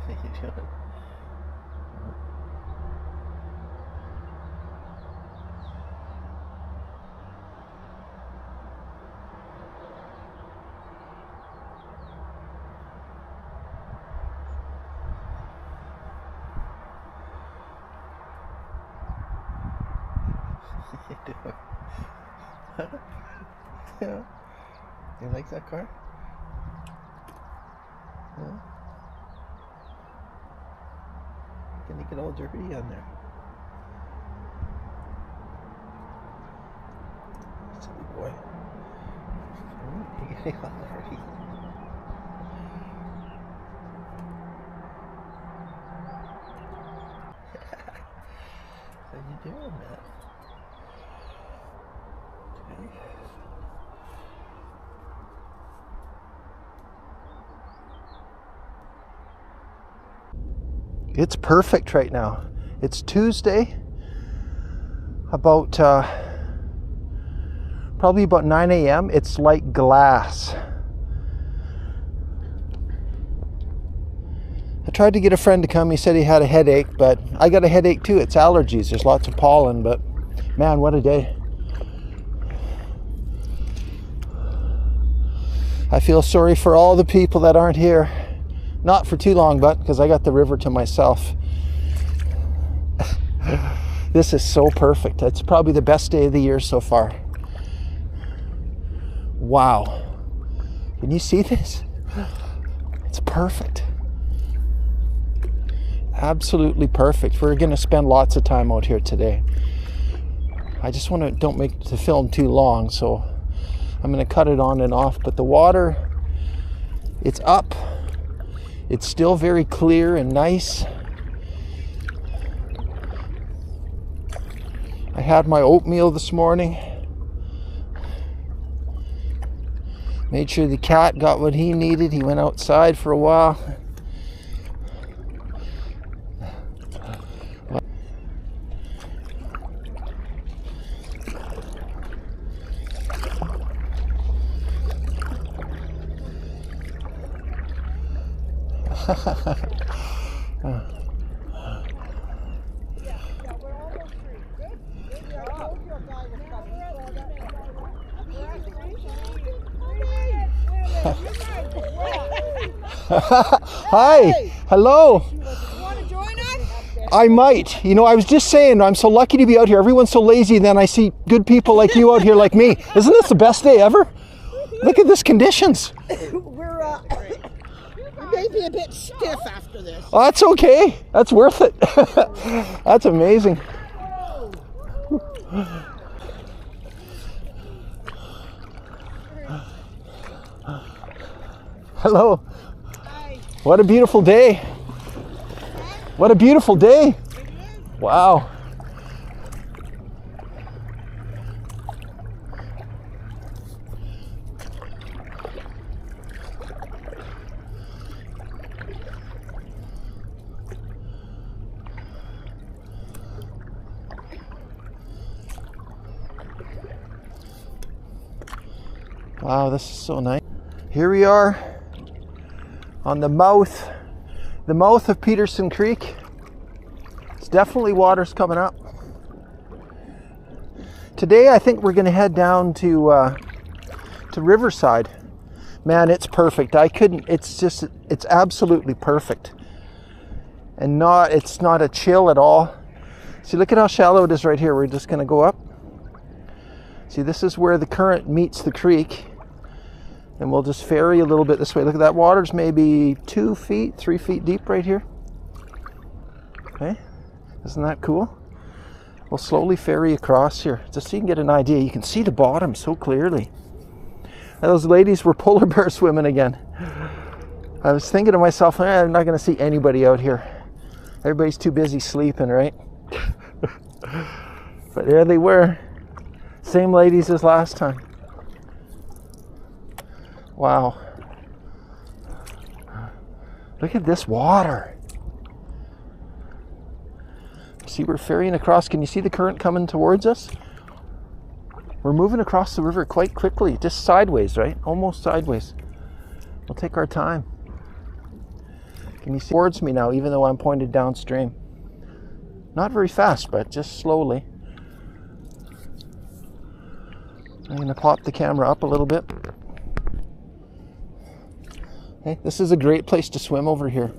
How you doing? How you doing? Yeah. You like that car? Yeah. Gonna get all dirty on there. Silly boy. You're getting all dirty. How you doing, man? Okay. It's perfect right now. It's Tuesday, about probably about 9 a.m. It's like glass. I tried to get a friend to come. He said he had a headache, but I got a headache too. It's allergies. There's lots of pollen, but man, what a day. I feel sorry for all the people that aren't here. Not for too long, but because I got the river to myself. This is so perfect. It's probably the best day of the year so far. Wow. Can you see this? It's perfect. Absolutely perfect. We're going to spend lots of time out here today. I just don't make the film too long, so I'm going to cut it on and off. But the water, it's up. It's still very clear and nice. I had my oatmeal this morning. Made sure the cat got what he needed. He went outside for a while. Hi. Hello. You want to join us? I might. You know, I was just saying, I'm so lucky to be out here. Everyone's so lazy, and then I see good people like you out here like me. Isn't this the best day ever? Look at this conditions. We may be a bit stiff after this. Oh, that's okay. That's worth it. That's amazing. Hello. Hi. What a beautiful day. What a beautiful day. Wow. Wow, this is so nice. Here we are on the mouth of Peterson Creek. It's definitely water's coming up. Today I think we're going to head down to Riverside. Man, it's perfect. It's absolutely perfect. And it's not a chill at all. See, look at how shallow it is right here. We're just going to go up. See, this is where the current meets the creek. And we'll just ferry a little bit this way. Look at that, water's maybe 2 feet, 3 feet deep right here. Okay, isn't that cool? We'll slowly ferry across here, just so you can get an idea. You can see the bottom so clearly. And those ladies were polar bear swimming again. I was thinking to myself, I'm not gonna see anybody out here. Everybody's too busy sleeping, right? But there they were. Same ladies as last time. Wow. Look at this water. See, we're ferrying across. Can you see the current coming towards us? We're moving across the river quite quickly, just sideways, right? Almost sideways. We'll take our time. Can you see towards me now, even though I'm pointed downstream? Not very fast, but just slowly. I'm going to pop the camera up a little bit. Okay, this is a great place to swim over here.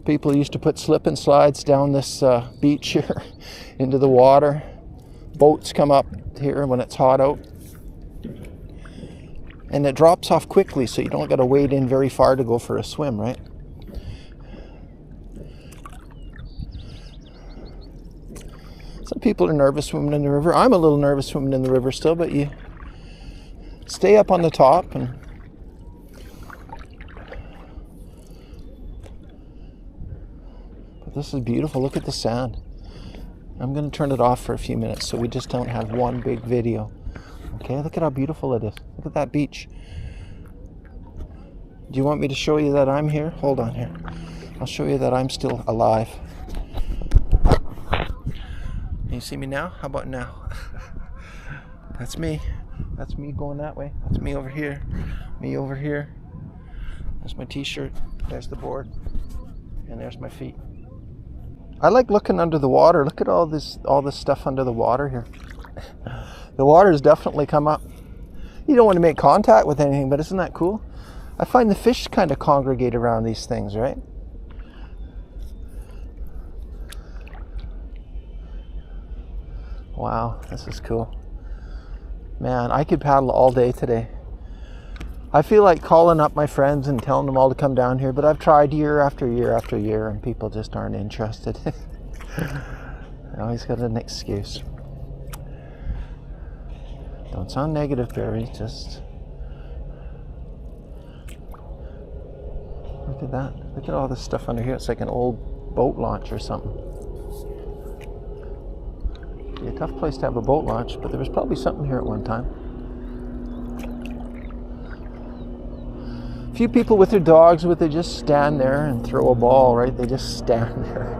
People used to put slip and slides down this beach here into the water. Boats come up here when it's hot out. And it drops off quickly, so you don't got to wade in very far to go for a swim, right? Some people are nervous swimming in the river. I'm a little nervous swimming in the river still, but you stay up on the top and but this is beautiful. Look at the sand. I'm going to turn it off for a few minutes so we just don't have one big video. Okay, look at how beautiful it is. Look at that beach. Do you want me to show you that I'm here? Hold on here. I'll show you that I'm still alive. Can you see me now? How about now? That's me. That's me going that way. That's me over here. Me over here. There's my t-shirt. There's the board. And there's my feet. I like looking under the water. Look at all this stuff under the water here. The water's definitely come up. You don't want to make contact with anything, but isn't that cool? I find the fish kind of congregate around these things, right? Wow, this is cool. Man, I could paddle all day today. I feel like calling up my friends and telling them all to come down here, but I've tried year after year after year and people just aren't interested. I always got an excuse. Don't sound negative, Barry, just look at that. Look at all this stuff under here. It's like an old boat launch or something. It'd be a tough place to have a boat launch, but there was probably something here at one time. A few people with their dogs they just stand there and throw a ball, right? They just stand there.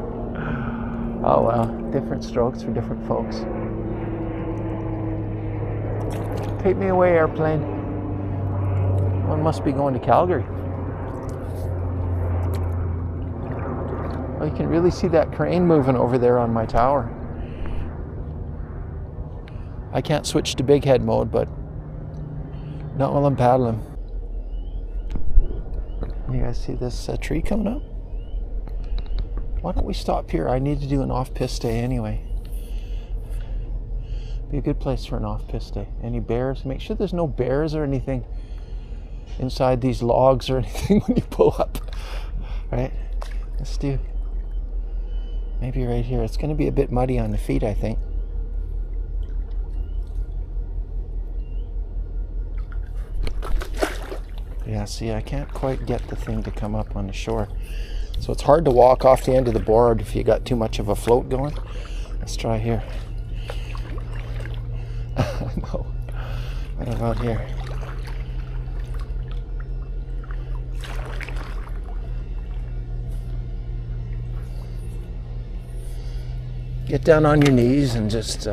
Oh well, different strokes for different folks. Take me away, airplane. One must be going to Calgary. Oh, you can really see that crane moving over there on my tower. I can't switch to big head mode, but not while I'm paddling. You guys see this tree coming up? Why don't we stop here? I need to do an off-piste day anyway. Be a good place for an off-piste day. Any bears? Make sure there's no bears or anything inside these logs or anything when you pull up. Right? Let's do maybe right here. It's going to be a bit muddy on the feet, I think. Yeah, see, I can't quite get the thing to come up on the shore. So it's hard to walk off the end of the board if you got too much of a float going. Let's try here. No. What about here? Get down on your knees and just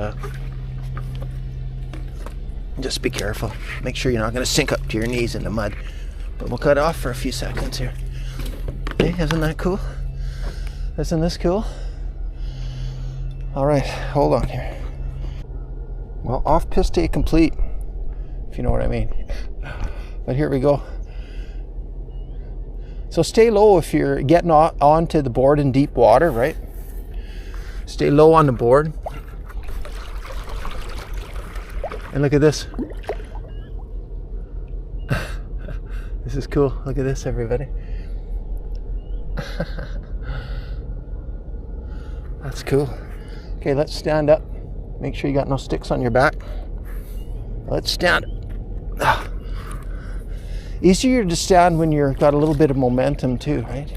be careful. Make sure you're not going to sink up to your knees in the mud. But we'll cut off for a few seconds here. Okay, isn't that cool? Isn't this cool? All right, hold on here. Well, off-piste day complete, if you know what I mean. But here we go. So stay low if you're getting onto the board in deep water, right? Stay low on the board. And look at this. This is cool. Look at this, everybody. That's cool. Okay, let's stand up. Make sure you got no sticks on your back. Let's stand. Easier to stand when you've got a little bit of momentum too, right?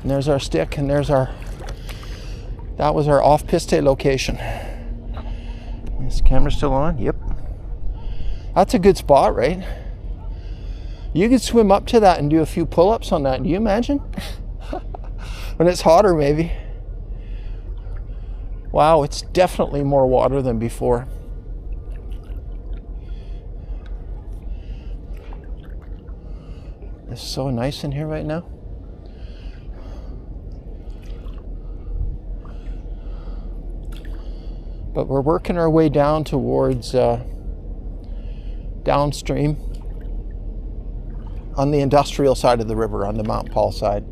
And there's our stick, and that was our off-piste location. Is the camera still on? Yep. That's a good spot, right? You could swim up to that and do a few pull-ups on that. Do you imagine? When it's hotter, maybe. Wow, it's definitely more water than before. It's so nice in here right now. But we're working our way down towards downstream on the industrial side of the river, on the Mount Paul side.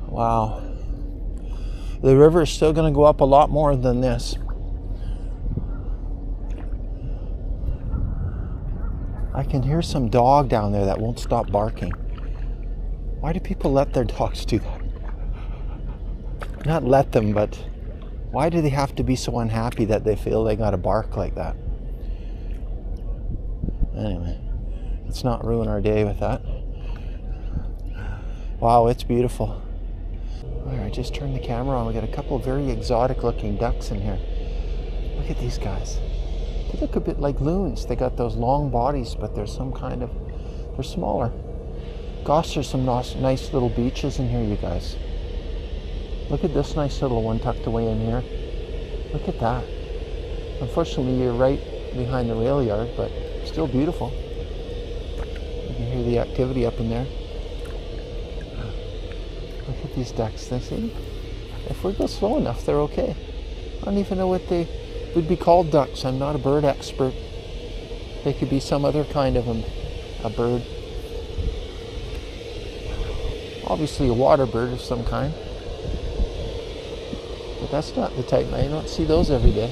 Wow. The river is still going to go up a lot more than this. I can hear some dog down there that won't stop barking. Why do people let their dogs do that? Not let them, but why do they have to be so unhappy that they feel they gotta bark like that? Anyway, let's not ruin our day with that. Wow, it's beautiful. All right, just turn the camera on. We got a couple of very exotic looking ducks in here. Look at these guys. They look a bit like loons. They got those long bodies, but they're some kind of, they're smaller. Gosh, there's some nice little beaches in here, you guys. Look at this nice little one tucked away in here. Look at that. Unfortunately, you're right behind the rail yard, but still beautiful. You can hear the activity up in there. Look at these ducks. They see, if we go slow enough, they're okay. I don't even know what they would be called ducks. I'm not a bird expert. They could be some other kind of a bird. Obviously a water bird of some kind. But that's not the type. I don't see those every day.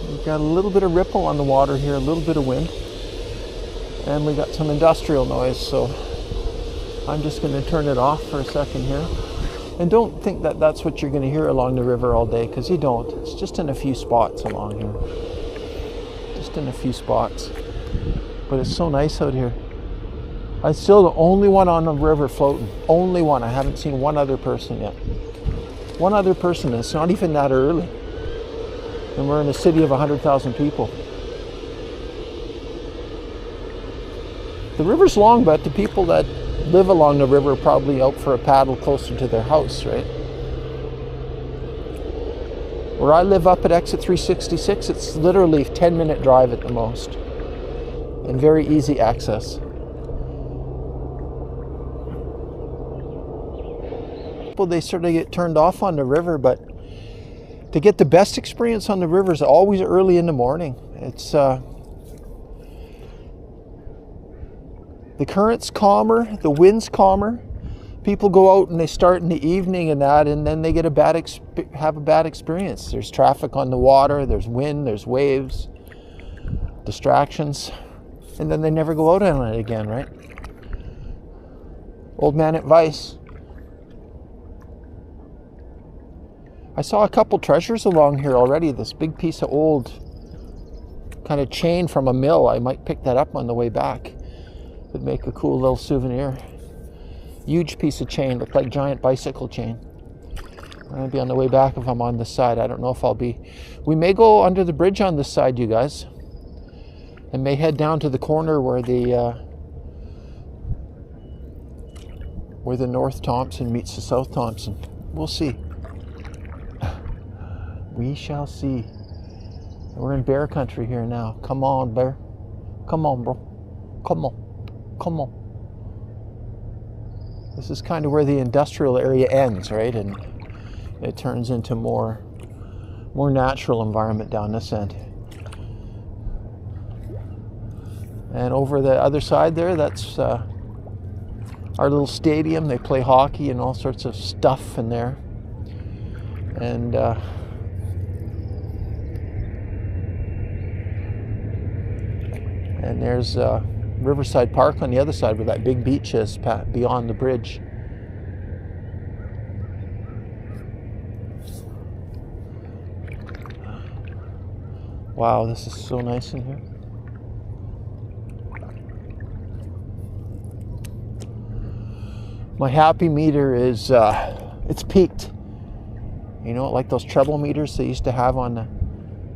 We've got a little bit of ripple on the water here, a little bit of wind. And we got some industrial noise, so I'm just going to turn it off for a second here. And don't think that that's what you're going to hear along the river all day, because you don't. It's just in a few spots along here. Just in a few spots. But it's so nice out here. I'm still the only one on the river floating. Only one. I haven't seen one other person yet. One other person. It's not even that early. And we're in a city of 100,000 people. The river's long, but the people that live along the river are probably out for a paddle closer to their house, right? Where I live up at exit 366, it's literally a 10-minute drive at the most. And very easy access. They sort of get turned off on the river, but to get the best experience on the river is always early in the morning. It's the current's calmer, the wind's calmer. People go out and they start in the evening and that, and then they get have a bad experience. There's traffic on the water, there's wind, there's waves, distractions, and then they never go out on it again, right? Old man advice. I saw a couple treasures along here already. This big piece of old kind of chain from a mill. I might pick that up on the way back. Would make a cool little souvenir. Huge piece of chain, looked like giant bicycle chain. I'm gonna be on the way back if I'm on this side. I don't know if I'll be. We may go under the bridge on this side, you guys, and may head down to the corner where the North Thompson meets the South Thompson. We'll see. We shall see. We're in bear country here now. Come on, bear. Come on, bro. Come on. Come on. This is kind of where the industrial area ends, right? And it turns into more natural environment down this end. And over the other side there, that's our little stadium. They play hockey and all sorts of stuff in there. And there's Riverside Park on the other side where that big beach is beyond the bridge. Wow, this is so nice in here. My happy meter is, it's peaked. You know, like those treble meters they used to have on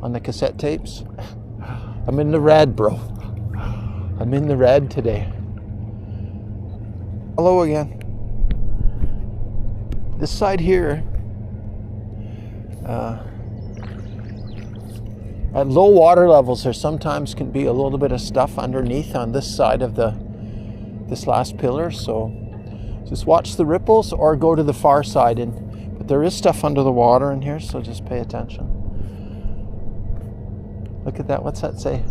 the cassette tapes. I'm in the red, bro. I'm in the red today. Hello again. This side here, At low water levels, there sometimes can be a little bit of stuff underneath on this side of this last pillar. So just watch the ripples or go to the far side. But there is stuff under the water in here, so just pay attention. Look at that. What's that say?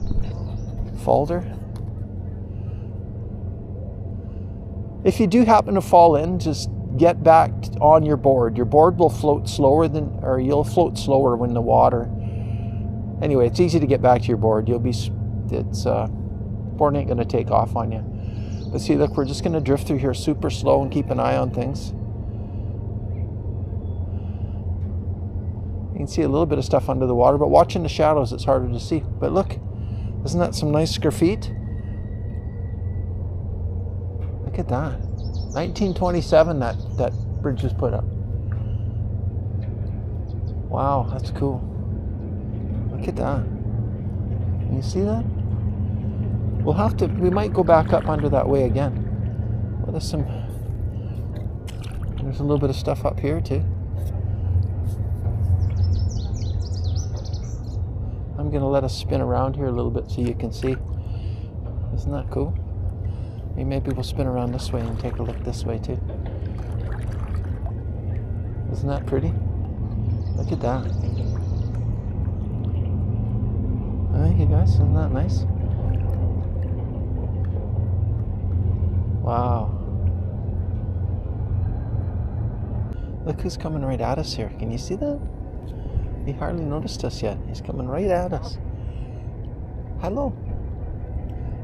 Folder. If you do happen to fall in, just get back on your board. Your board will float slower you'll float slower when the water. Anyway, it's easy to get back to your board. Board ain't gonna take off on you. But see, look, we're just gonna drift through here super slow and keep an eye on things. You can see a little bit of stuff under the water, but watching the shadows, it's harder to see. But look, isn't that some nice graffiti? Look at that. 1927 that bridge was put up. Wow, that's cool. Look at that. Can you see that? We might go back up under that way again. Well, there's a little bit of stuff up here too. I'm gonna let us spin around here a little bit so you can see. Isn't that cool? Maybe we'll spin around this way and take a look this way too. Isn't that pretty? Look at that. Hey, you guys, isn't that nice? Wow. Look who's coming right at us here. Can you see that? He hardly noticed us yet. He's coming right at us. Hello.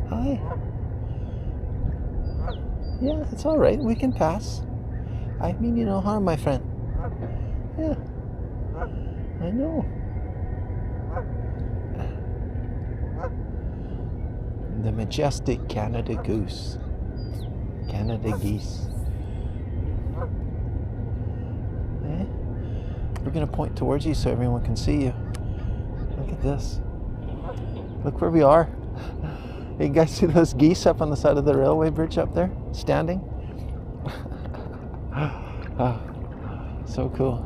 Hi. Yeah, it's all right. We can pass. I mean you no harm, my friend. Yeah. I know. The majestic Canada goose. Canada geese. Eh? We're going to point towards you so everyone can see you. Look at this. Look where we are. Hey, you guys see those geese up on the side of the railway bridge up there? Standing? Oh, so cool.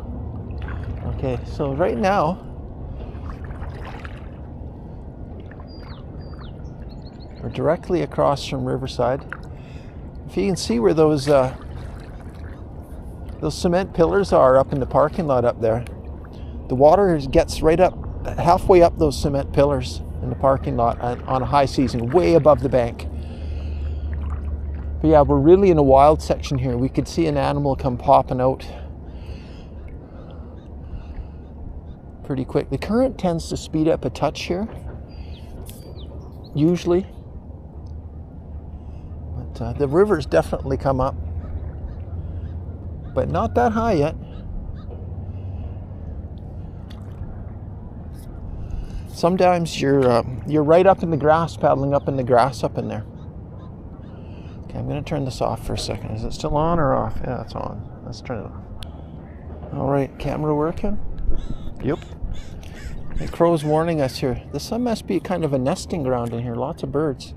Okay, so right now, we're directly across from Riverside. If you can see where those cement pillars are up in the parking lot up there, the water gets right up, halfway up those cement pillars in the parking lot on a high season, way above the bank. But yeah, we're really in a wild section here. We could see an animal come popping out pretty quick. The current tends to speed up a touch here, usually. But the river's definitely come up, but not that high yet. Sometimes you're right up in the grass, paddling up in the grass up in there. Okay, I'm going to turn this off for a second. Is it still on or off? Yeah, it's on. Let's turn it off. All right, camera working? Yep. The crow's warning us here. This must be kind of a nesting ground in here. Lots of birds.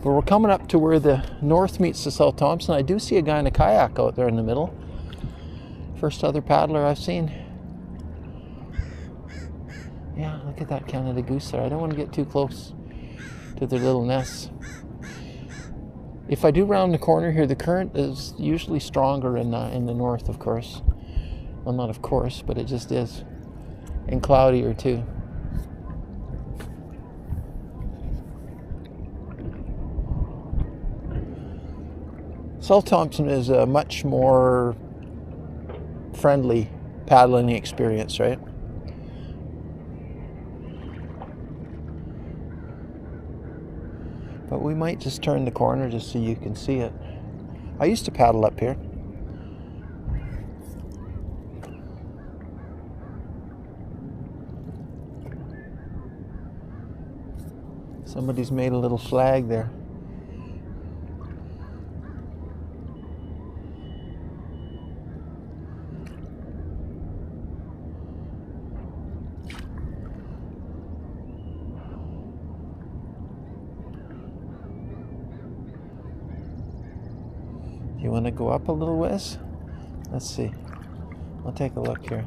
But we're coming up to where the north meets the South Thompson. I do see a guy in a kayak out there in the middle. First other paddler I've seen. Yeah, look at that Canada goose there. I don't want to get too close to their little nests. If I do round the corner here, the current is usually stronger in the north, of course. Well, not of course, but it just is. And cloudier too. South Thompson is a much more friendly paddling experience, right? But we might just turn the corner just so you can see it. I used to paddle up here. Somebody's made a little flag there. You want to go up a little ways? Let's see. I'll take a look here.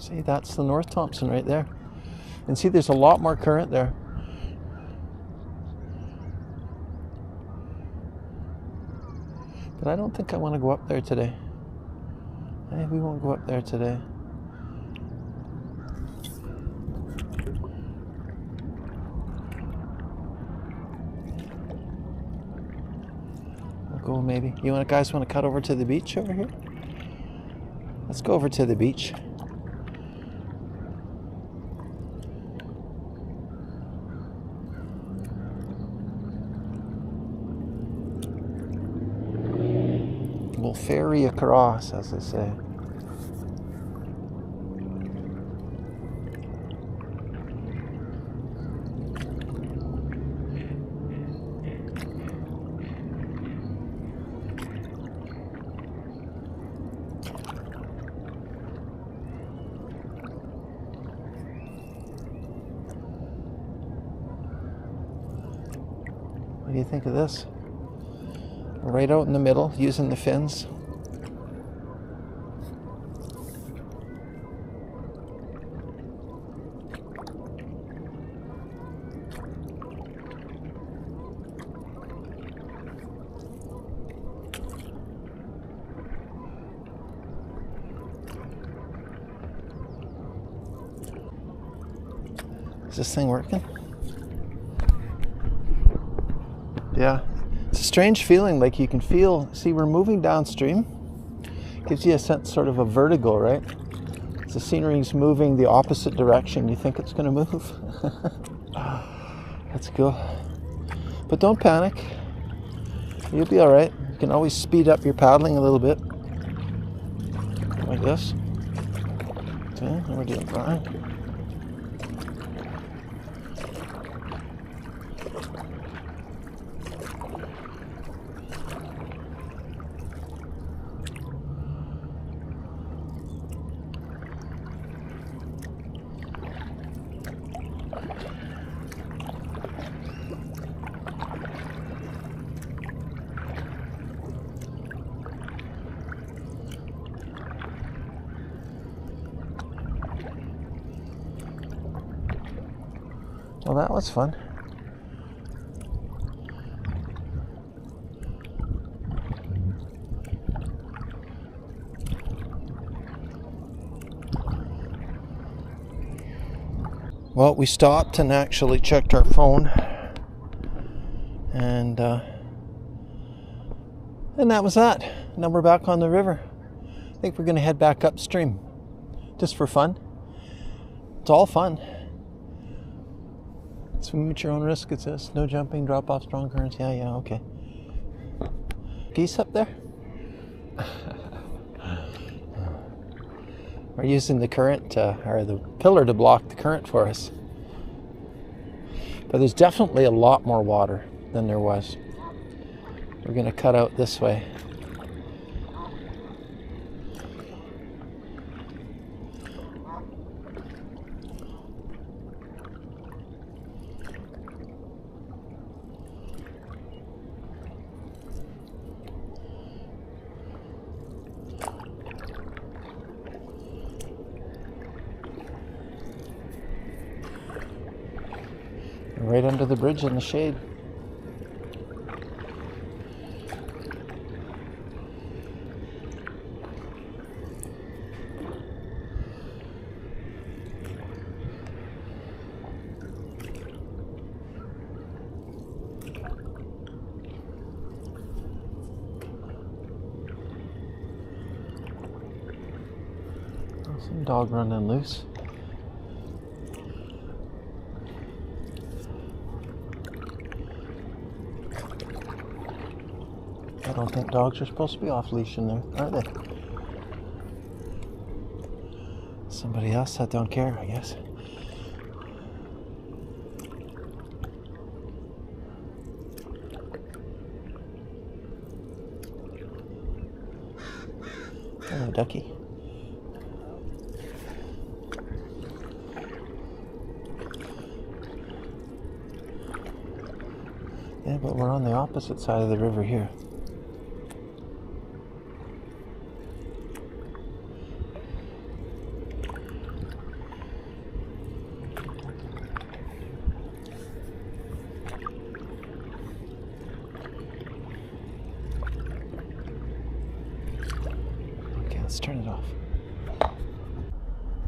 See, that's the North Thompson right there. And see, there's a lot more current there. But I don't think I want to go up there today. We won't go up there today. We'll go maybe. Guys want to cut over to the beach over here? Let's go over to the beach. We'll ferry across, as they say. What do you think of this? Right out in the middle, using the fins. Is this thing working? Yeah. It's a strange feeling, like you can feel, see, we're moving downstream. Gives you a sense, sort of a vertigo, right? As the scenery's moving the opposite direction, you think it's going to move. That's cool. But don't panic. You'll be all right. You can always speed up your paddling a little bit. Like this. Okay, and we're doing fine. Well, that was fun. Well, we stopped and actually checked our phone, and that was that. Now we're back on the river. I think we're going to head back upstream, just for fun. It's all fun. Swim at your own risk, it says. No jumping, drop off strong currents. Yeah, okay. Geese up there? We're using the current, or the pillar to block the current for us. But there's definitely a lot more water than there was. We're going to cut out this way. Right under the bridge in the shade. Some dog running loose. I don't think dogs are supposed to be off leash in there, are they? Somebody else that don't care, I guess. Hello, ducky. Yeah, but we're on the opposite side of the river here. let's turn it off.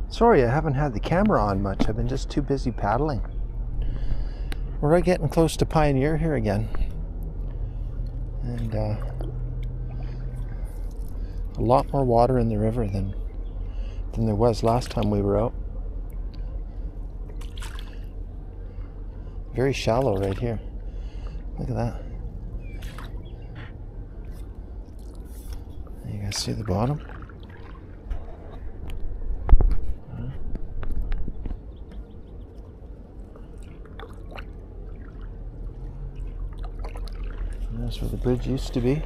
Sorry, I haven't had the camera on much. I've been just too busy paddling. We're right getting close to Pioneer here again. And a lot more water in the river than there was last time we were out. Very shallow right here. Look at that. You guys see the bottom? And that's where the bridge used to be.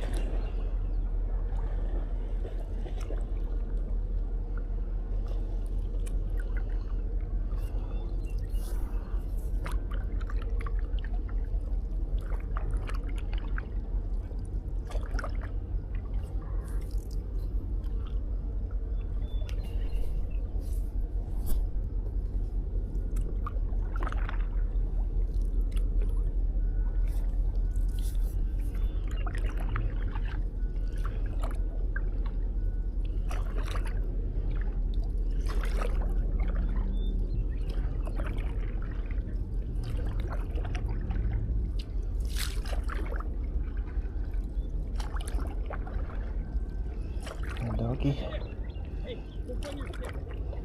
Doggy. Hey, go find your stick.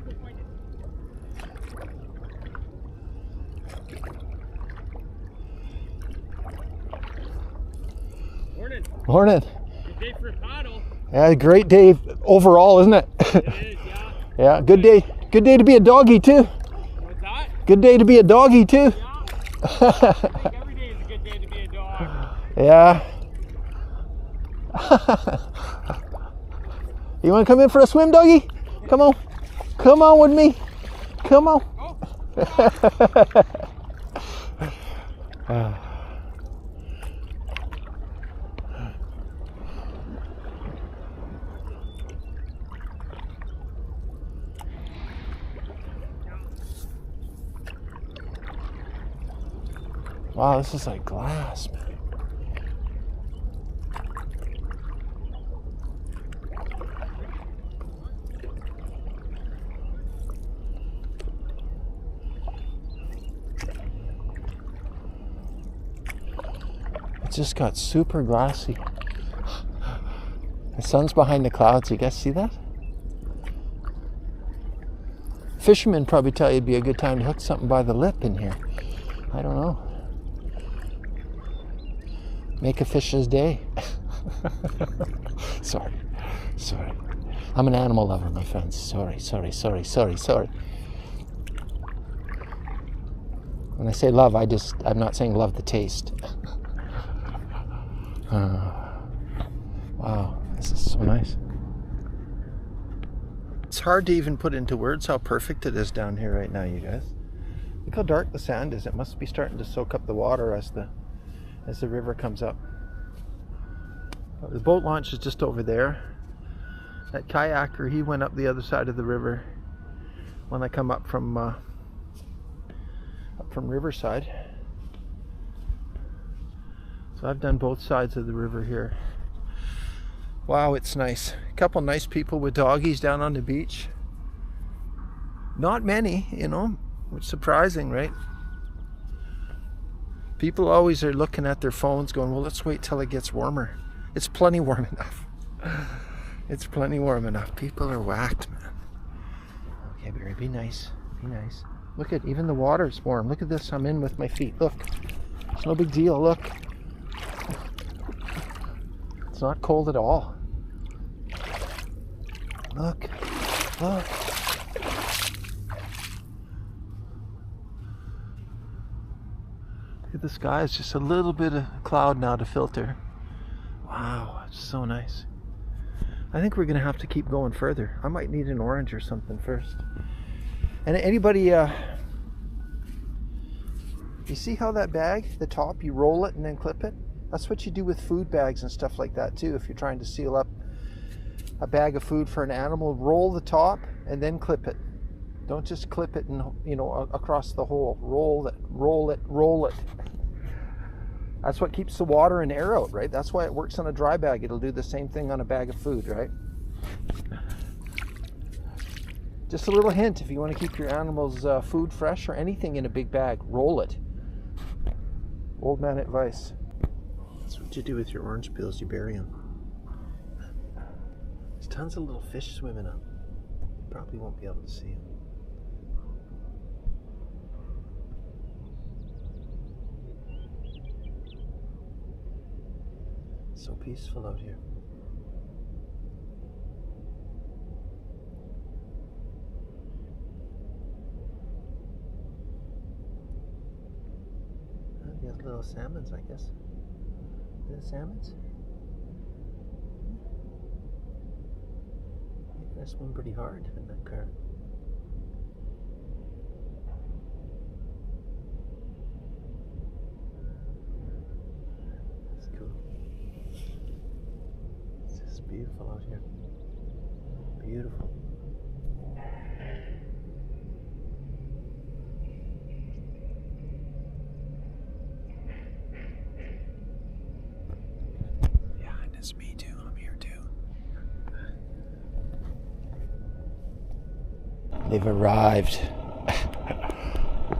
Go find it. Morning. Morning. Good day for a paddle. Yeah, great day overall, isn't it? It is, yeah. Yeah, good day. Good day to be a doggy too. What's that? Good day to be a doggy too. Yeah. I think every day is a good day to be a dog. Yeah. You want to come in for a swim, doggy? Come on. Come on with me. Come on. Wow, this is like glass, man. It just got super glassy. The sun's behind the clouds. You guys see that? Fishermen probably tell you it'd be a good time to hook something by the lip in here. I don't know. Make a fish's day. Sorry. I'm an animal lover, my friends. Sorry. When I say love, I'm not saying love the taste. Wow, this is so nice. It's hard to even put into words how perfect it is down here right now, you guys. Look how dark the sand is. It must be starting to soak up the water as the river comes up. The boat launch is just over there. That kayaker, he went up the other side of the river when I come up from Riverside. So I've done both sides of the river here. Wow, it's nice. A couple nice people with doggies down on the beach. Not many, you know, which is surprising, right? People always are looking at their phones going, well, let's wait till it gets warmer. It's plenty warm enough. It's plenty warm enough. People are whacked, man. Okay, Barry, be nice. Be nice. Look at, even the water's warm. Look at this, I'm in with my feet. Look, it's no big deal, look. It's not cold at all. Look. Look at the sky. It's just a little bit of cloud now to filter. Wow, it's so nice. I think we're gonna have to keep going further. I might need an orange or something first. And anybody, you see how that bag, the top, you roll it and then clip it? That's what you do with food bags and stuff like that too. If you're trying to seal up a bag of food for an animal, roll the top and then clip it. Don't just clip it and, you know, across the hole. Roll it, roll it, roll it. That's what keeps the water and air out, right? That's why it works on a dry bag. It'll do the same thing on a bag of food, right? Just a little hint, if you want to keep your animals' food fresh or anything in a big bag, roll it. Old man advice. That's what you do with your orange peels, you bury them. There's tons of little fish swimming up. You probably won't be able to see them. So peaceful out here. There's little salmons, I guess. Are there salmons? You're gonna swim pretty hard in that current. That's cool. It's just beautiful out here. Beautiful. It's me too. I'm here too. They've arrived.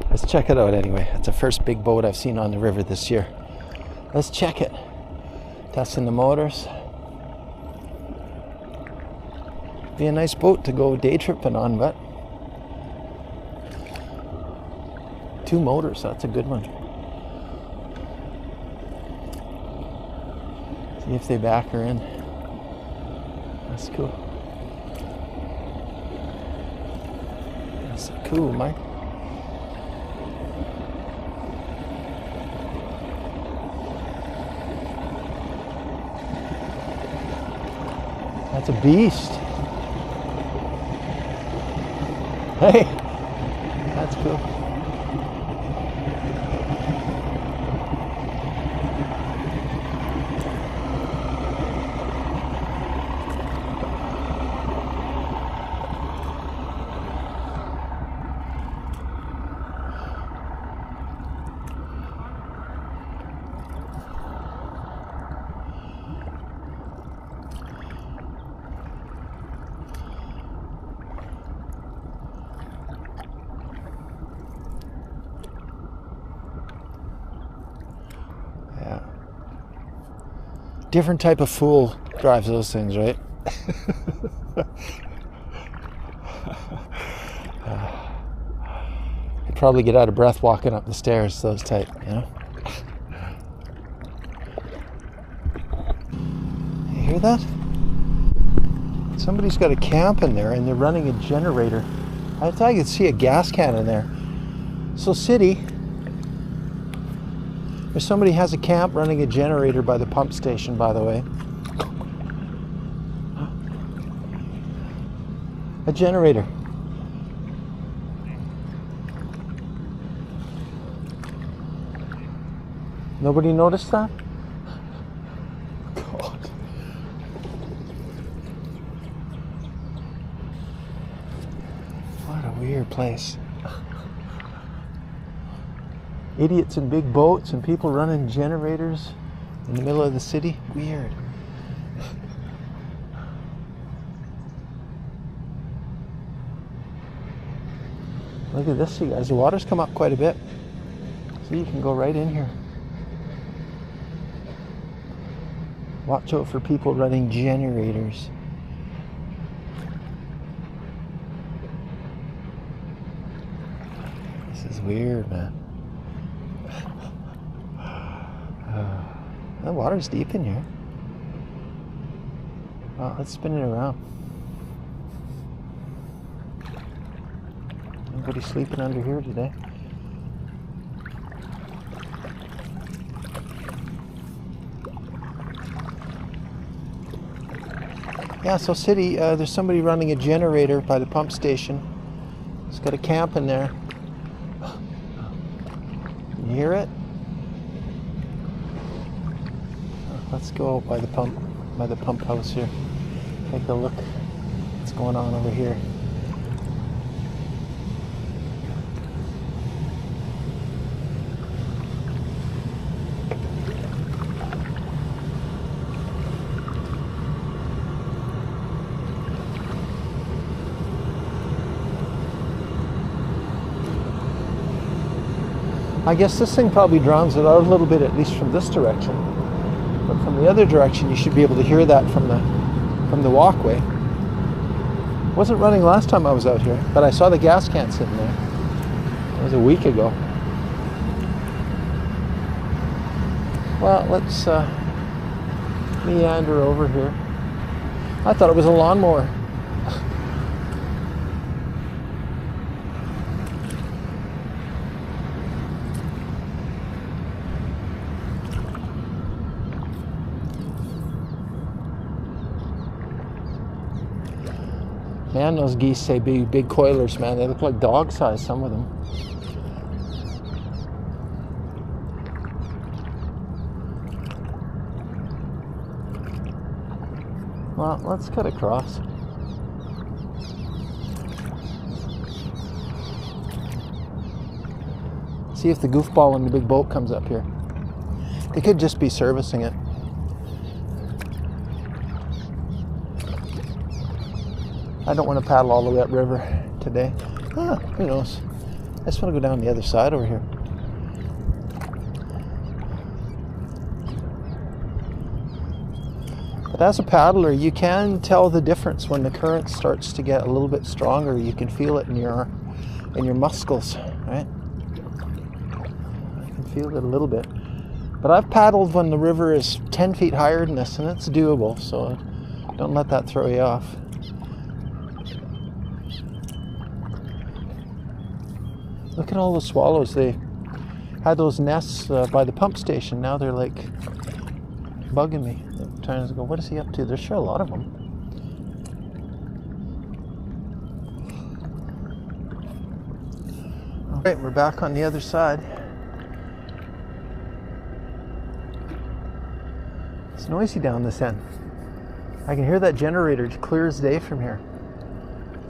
Let's check it out anyway. It's the first big boat I've seen on the river this year. Let's check it. Testing the motors. Be a nice boat to go day tripping on, but 2 motors, that's a good one. See if they back her in. That's cool. That's cool, Mike. That's a beast. Hey, that's cool. Different type of fool drives those things, right? You'd probably get out of breath walking up the stairs, those type, you know? You hear that? Somebody's got a camp in there and they're running a generator. I thought you could see a gas can in there. So city, if somebody has a camp running a generator by the pump station, by the way. A generator. Nobody noticed that? God. What a weird place. Idiots in big boats and people running generators in the middle of the city. Weird. Look at this, you guys. The water's come up quite a bit. See, you can go right in here. Watch out for people running generators. This is weird, man. The water's deep in here. Wow, let's spin it around. Anybody sleeping under here today? Yeah, so city, there's somebody running a generator by the pump station. It's got a camp in there. Can you hear it? Let's go by the pump house here. Take a look what's going on over here. I guess this thing probably drowns it out a little bit, at least from this direction. But from the other direction, you should be able to hear that from the walkway. It wasn't running last time I was out here, but I saw the gas can sitting there. It was a week ago. Well, let's meander over here. I thought it was a lawnmower. Man, those geese say big coilers, man. They look like dog size, some of them. Well, let's cut across. See if the goofball in the big boat comes up here. They could just be servicing it. I don't want to paddle all the way up river today. Who knows? I just want to go down the other side over here. But as a paddler, you can tell the difference when the current starts to get a little bit stronger. You can feel it in your muscles, right? I can feel it a little bit. But I've paddled when the river is 10 feet higher than this, and it's doable, so don't let that throw you off. Look at all the swallows. They had those nests by the pump station. Now they're like bugging me. They're trying to go, what is he up to? There's sure a lot of them. Okay, we're back on the other side. It's noisy down this end. I can hear that generator clear as day from here.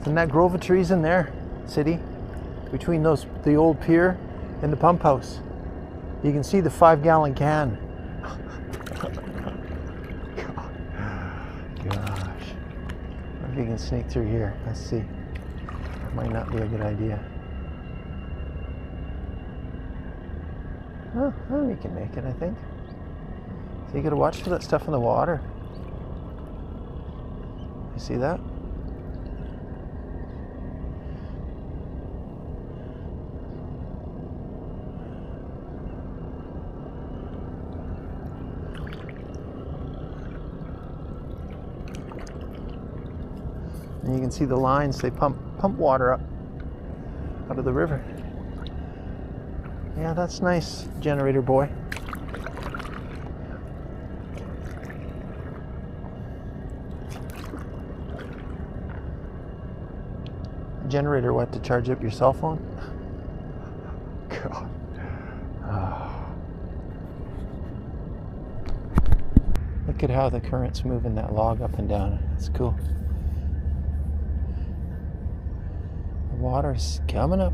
Isn't that grove of trees in there, city? Between the old pier and the pump house. You can see the 5-gallon can. Gosh. What if you can sneak through here? Let's see. That might not be a good idea. Oh, we can make it, I think. So you gotta watch for that stuff in the water. You see that? And you can see the lines, they pump water up out of the river. Yeah, that's nice, generator boy. Generator, what, to charge up your cell phone? God. Oh. Look at how the current's moving that log up and down. It's cool. Water's coming up.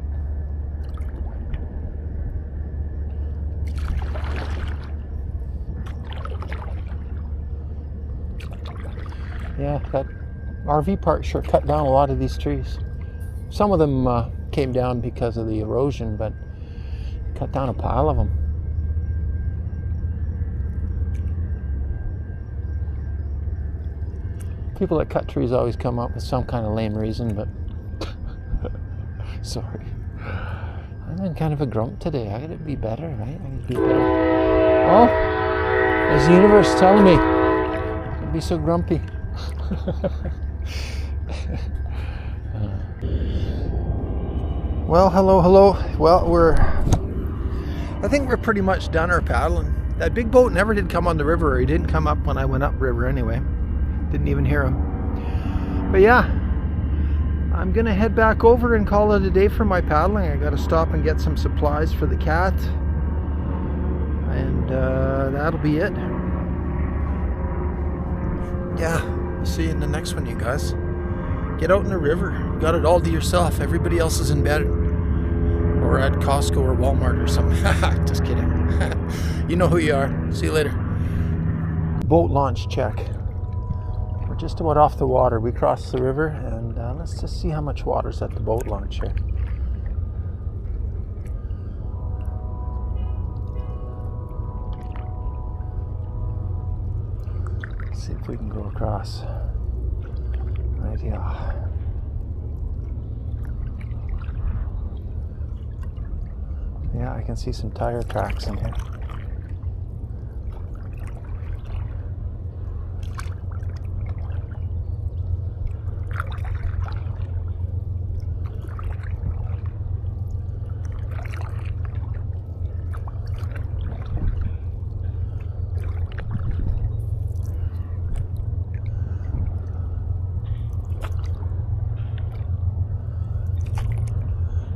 Yeah, that RV park sure cut down a lot of these trees. Some of them came down because of the erosion, but cut down a pile of them. People that cut trees always come up with some kind of lame reason, but sorry. I'm in kind of a grump today. I gotta be better, right? I gotta be better. Oh, there's the universe telling me don't be so grumpy. Well, hello. Well, I think we're pretty much done our paddling. That big boat never did come on the river, or he didn't come up when I went upriver anyway. Didn't even hear him. But yeah, I'm gonna head back over and call it a day for my paddling. I gotta stop and get some supplies for the cat, and that'll be it. Yeah, see you in the next one, you guys. Get out in the river. You got it all to yourself. Everybody else is in bed or at Costco or Walmart or something. Just kidding. You know who you are. See you later. Boat launch check. We're just about off the water. We crossed the river, and let's just see how much water's at the boat launch here. See if we can go across. Right here. Yeah, I can see some tire tracks in here.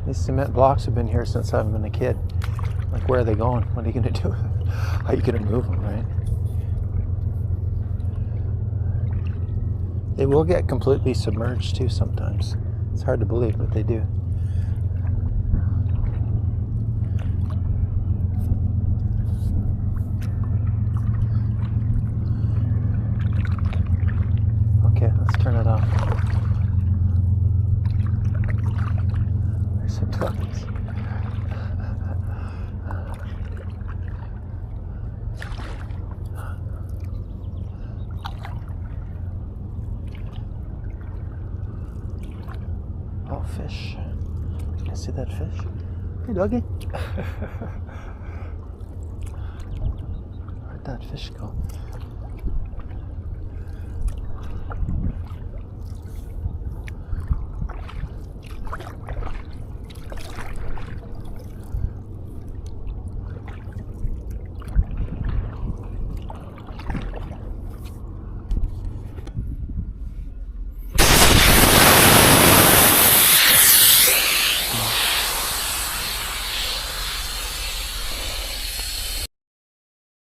These cement blocks have been here since I've been a kid. Like, where are they going? What are you going to do? How are you going to move them, right? They will get completely submerged too sometimes. It's hard to believe, but they do. Okay, let's turn it off. There's some ducks. Oh, fish. Can I see that fish? Hey, doggy. Where'd that fish go?